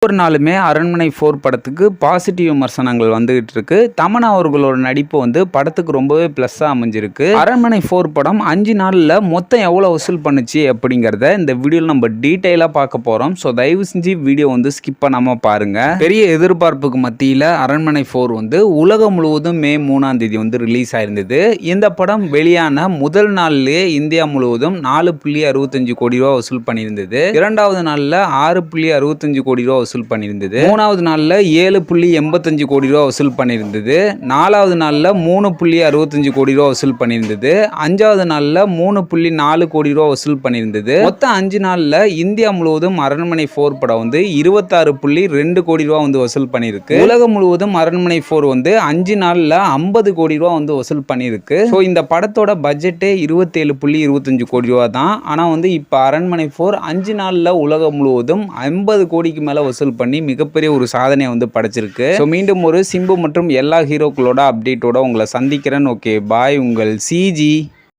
ஒவ்வொரு நாளுமே அரண்மனை 4 படத்துக்கு பாசிட்டிவ் விமர்சனங்கள் வந்துகிட்டு இருக்கு. தமன்னா அவர்களோட நடிப்பு படத்துக்கு ரொம்பவே ப்ளஸ்ஸா அமைஞ்சிருக்கு. அரண்மனை 4 படம் 5 நாள்ல மொத்தம் எவ்வளவு வசூல் பண்ணுச்சு அப்படிங்கறத இந்த வீடியோல நம்ம டீடைலா பார்க்க போறோம். ஸோ தயவு செஞ்சு வீடியோ ஸ்கிப் பண்ணாம பாருங்க. பெரிய எதிர்பார்ப்புக்கு மத்தியில அரண்மனை 4 உலகம் முழுவதும் மே 3ஆம் தேதி ரிலீஸ் ஆயிருந்தது. இந்த படம் வெளியான முதல் நாள்லயே இந்தியா முழுவதும் 4.65 கோடி ரூபாய் வசூல் பண்ணியிருந்தது. இரண்டாவது நாள்ல 6.65 கோடி ரூபாய் வசூல் பண்ணியிருந்தது. மூணாவது நாள்ல 7.85 கோடி ரூபாய் வசூல் பண்ணியிருந்தது. நாலாவது நாள்ல 3.65 கோடி ரூபாய் வசூல் பண்ணியிருந்தது. அஞ்சாவது நாள்ல 3.4 கோடி ரூபாய் வசூல் பண்ணியிருந்தது. மொத்தம் 5 நாள்ல இந்தியா முழுவதும் அரண்மனை 4 படம் 26.2 கோடி ரூபாய் வசூல் பண்ணியிருக்கு. உலகம் முழுவதும் அரண்மனை 4 5 நாள்ல 50 கோடி ரூபாய் வசூல் பண்ணியிருக்கு. ஸோ இந்த படத்தோட பட்ஜெட்டே 27.25 கோடி ரூபாய் தான். ஆனா இப்ப அரண்மனை 4 5 நாள்ல உலகம் முழுவதும் 50 கோடிக்கு மேல வசூல் பண்ணி மிகப்பெரிய ஒரு சாதனையை படைச்சிருக்கு. ஸோ மீண்டும் ஒரு சிம்பு மற்றும் எல்லா ஹீரோக்களோட அப்டேட்டோட உங்களை சந்திக்கிறேன். ஓகே பாய், உங்கள் சிஜி.